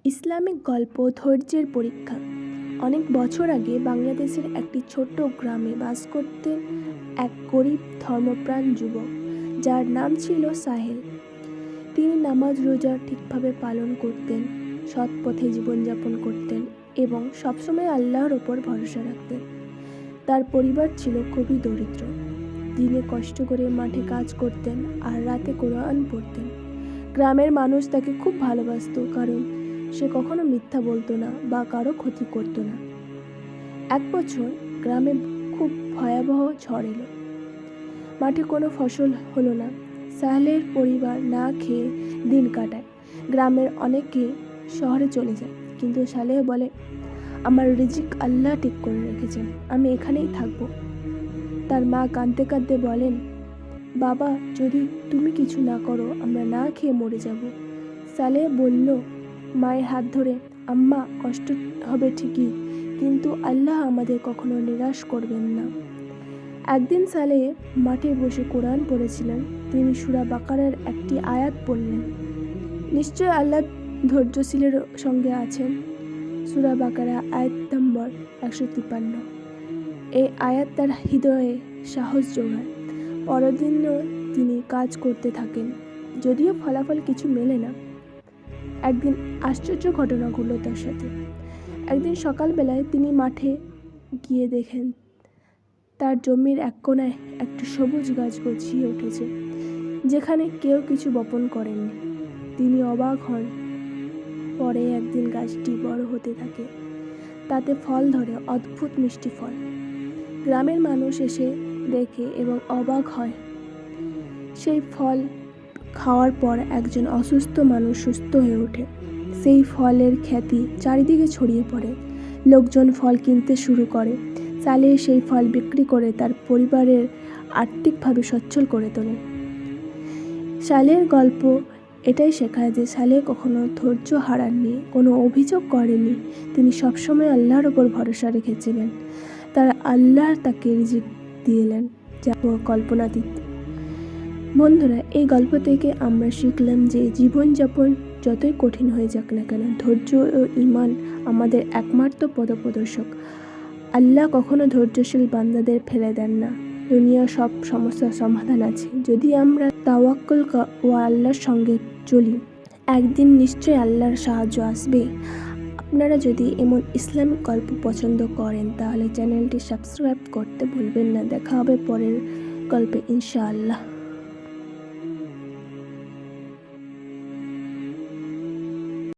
Islamic গল্প ধৈর্যের পরীক্ষা। অনেক বছর আগে বাংলাদেশের একটি ছোট্ট গ্রামে বাস করতেন এক গরিব ধর্মপ্রাণ যুবক, যার নাম ছিল সাহেল। তিনি নামাজ রোজা ঠিকভাবে পালন করতেন, সৎ পথে জীবনযাপন করতেন এবং সবসময় আল্লাহর ওপর ভরসা রাখতেন। তার পরিবার ছিল খুবই দরিদ্র। দিনে কষ্ট করে মাঠে কাজ করতেন আর রাতে কোরআন পড়তেন। গ্রামের মানুষ তাকে খুব ভালোবাসত, কারণ সে কখনো মিথ্যা বলতো না বা কারো ক্ষতি করতো না। এক বছর গ্রামে খুব ভয়াবহ ঝড় এলো। মাঠে কোনো ফসল হলো না। সাহেলের পরিবার না খেয়ে দিন কাটায়। গ্রামের অনেকে শহরে চলে যায়, কিন্তু সালেহ বলে, আমার রিজিক আল্লাহ ঠিক করে রেখেছেন, আমি এখানেই থাকবো। তার মা কাঁদতে কাঁদতে বলেন, বাবা, যদি তুমি কিছু না করো আমরা না খেয়ে মরে যাব। সালেহ বলল মায়ের হাত ধরে, আম্মা, কষ্ট হবে ঠিকই, কিন্তু আল্লাহ আমাদের কখনো নিরাশ করবেন না। একদিন সালেহ মাঠে বসে কোরআন পড়েছিলেন। তিনি সূরা বাকারার একটি আয়াত পড়লেন। নিশ্চয় আল্লাহ ধৈর্যশীলের সঙ্গে আছেন। সূরা বাকারা আয়াত নম্বর 153। এই আয়াত তার হৃদয়ে সাহস যোগায়। পরদিনও তিনি কাজ করতে থাকেন, যদিও ফলাফল কিছু মেলে না। একদিন আশ্চর্য ঘটনা ঘটল তার সাথে। একদিন সকালবেলায় তিনি মাঠে গিয়ে দেখেন তার জমির এক কোণায় একটি সবুজ গাছ গজিয়ে উঠেছে, যেখানে কেউ কিছু বপন করেননি। তিনি অবাক হন। পরে একদিন গাছটি বড় হতে থাকে, তাতে ফল ধরে, অদ্ভুত মিষ্টি ফল। গ্রামের মানুষ এসে দেখে এবং অবাক হয়। সেই ফল খাওয়ার পর একজন অসুস্থ মানুষ সুস্থ হয়ে ওঠে। সেই ফলের খ্যাতি চারিদিকে ছড়িয়ে পড়ে। লোকজন ফল কিনতে শুরু করে। সালেহ সেই ফল বিক্রি করে তার পরিবারের আর্থিকভাবে সচ্ছল করে তোলে। সালেহের গল্প এটাই শেখায় যে সালেহ কখনো ধৈর্য হারাননি, কোনো অভিযোগ করেনি। তিনি সবসময় আল্লাহর ওপর ভরসা রেখেছিলেন। তার আল্লাহ তাকে রিজিক দিলেন যা কল্পনাতীত। বন্ধুরা, এই গল্প থেকে আমরা শিখলাম যে জীবনযাপন যতই কঠিন হয়ে যাক না কেন, ধৈর্য ও ঈমান আমাদের একমাত্র পথপ্রদর্শক। আল্লাহ কখনো ধৈর্যশীল বান্দাদের ফেলে দেন না। দুনিয়ার সব সমস্যার সমাধান আছে, যদি আমরা তাওয়াক্কুল ও আল্লাহর সঙ্গে চলি। একদিন নিশ্চয়ই আল্লাহর সাহায্য আসবে। আপনারা যদি এমন ইসলামিক গল্প পছন্দ করেন তাহলে চ্যানেলটি সাবস্ক্রাইব করতে ভুলবেন না। দেখা হবে পরের গল্পে ইনশাআল্লাহ।